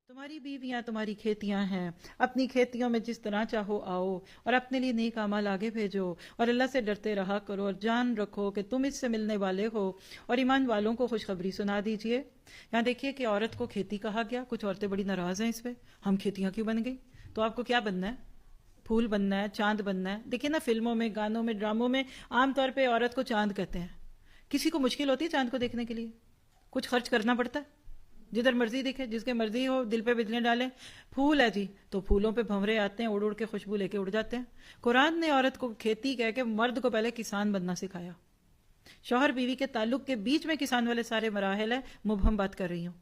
تمہاری بیویاں تمہاری کھیتیاں ہیں، اپنی کھیتیوں میں جس طرح چاہو آؤ اور اپنے لیے نیک اعمال آگے بھیجو اور اللہ سے ڈرتے رہا کرو اور جان رکھو کہ تم اس سے ملنے والے ہو، اور ایمان والوں کو خوشخبری سنا دیجئے۔ یہاں دیکھیے کہ عورت کو کھیتی کہا گیا، کچھ عورتیں بڑی ناراض ہیں اس پہ، ہم کھیتیاں کیوں بن گئی؟ تو آپ کو کیا بننا ہے؟ پھول بننا ہے، چاند بننا ہے؟ دیکھیں نا، فلموں میں، گانوں میں، ڈراموں میں عام طور پہ عورت کو چاند کہتے ہیں۔ کسی کو مشکل ہوتی ہے چاند کو دیکھنے کے لیے؟ کچھ خرچ کرنا پڑتا ہے؟ جدھر مرضی دکھے، جس کے مرضی ہو دل پہ بجلیاں ڈالیں۔ پھول ہے جی، تو پھولوں پہ بھنورے آتے ہیں، اڑ اڑ کے خوشبو لے کے اڑ جاتے ہیں۔ قرآن نے عورت کو کھیتی کہہ کے مرد کو پہلے کسان بننا سکھایا۔ شوہر بیوی کے تعلق کے بیچ میں کسان والے سارے مراحل ہیں، مبہم بات کر رہی ہوں۔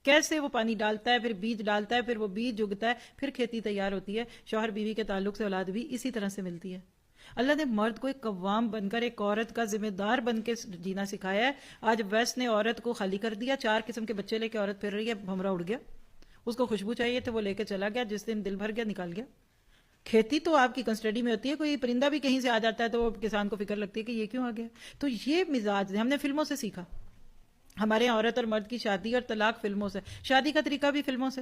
کیسے وہ پانی ڈالتا ہے، پھر بیج ڈالتا ہے، پھر وہ بیج اگتا ہے، پھر کھیتی تیار ہوتی ہے۔ شوہر بیوی کے تعلق سے اولاد بھی اسی طرح سے ملتی ہے۔ اللہ نے مرد کو ایک قوام بن کر، ایک عورت کا ذمہ دار بن کے جینا سکھایا ہے۔ آج ویسٹ نے عورت کو خالی کر دیا، 4 قسم کے بچے لے کے عورت پھر رہی ہے، بھمرا اڑ گیا۔ اس کو خوشبو چاہیے تھے، وہ لے کے چلا گیا، جس دن دل بھر گیا نکال گیا۔ کھیتی تو آپ کی کنسٹڈی میں ہوتی ہے، کوئی پرندہ بھی کہیں سے آ جاتا ہے تو وہ کسان کو فکر لگتی ہے کہ یہ کیوں آ گیا۔ تو یہ مزاج ہم نے فلموں سے سیکھا۔ ہمارے یہاں عورت اور مرد کی شادی اور طلاق فلموں سے، شادی کا طریقہ بھی فلموں سے،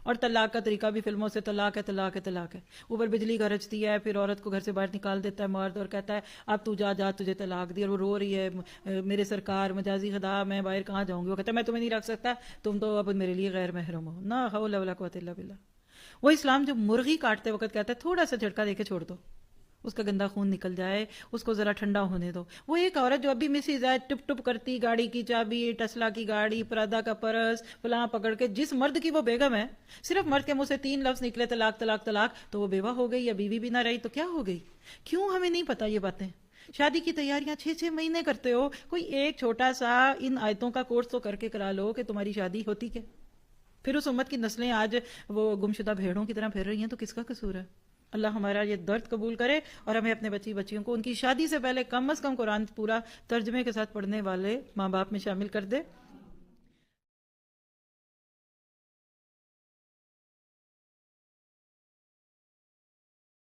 اور طلاق کا طریقہ بھی فلموں سے۔ طلاق ہے، طلاق ہے، طلاق ہے، اوپر بجلی گرجتی ہے، پھر عورت کو گھر سے باہر نکال دیتا ہے مرد اور کہتا ہے اب تو جا جا، تجھے طلاق دی، اور وہ رو رہی ہے، میرے سرکار مجازی خدا میں باہر کہاں جاؤں گی؟ وہ کہتا ہے میں تمہیں نہیں رکھ سکتا، تم تو اب میرے لیے غیر محرم ہو۔ نا حول ولا قوت الا باللہ۔ وہ اسلام جو مرغی کاٹتے وقت کہتا ہے تھوڑا سا جھٹکا دے کے چھوڑ دو، اس کا گندا خون نکل جائے، اس کو ذرا ٹھنڈا ہونے دو۔ وہ ایک عورت جو ابھی مسز ہے، ٹپ ٹپ کرتی، گاڑی کی چابی، ٹسلا کی گاڑی، پرادا کا پرس فلاں پکڑ کے، جس مرد کی وہ بیگم ہے، صرف مرد کے منہ سے 3 لفظ نکلے طلاق طلاق طلاق تو وہ بیوہ ہو گئی یا بیوی بھی نہ رہی، تو کیا ہو گئی؟ کیوں ہمیں نہیں پتا یہ باتیں؟ شادی کی تیاریاں 6 مہینے کرتے ہو، کوئی ایک چھوٹا سا ان آیتوں کا کورس تو کر کے کرا لو کہ تمہاری شادی ہوتی کیا؟ پھر اس امت کی نسلیں آج وہ گمشدہ بھیڑوں کی طرح پھر رہی ہیں، تو کس کا قصور ہے؟ اللہ ہمارا یہ درد قبول کرے، اور ہمیں اپنے بچیوں کو ان کی شادی سے پہلے کم از کم قرآن پورا ترجمے کے ساتھ پڑھنے والے ماں باپ میں شامل کر دے۔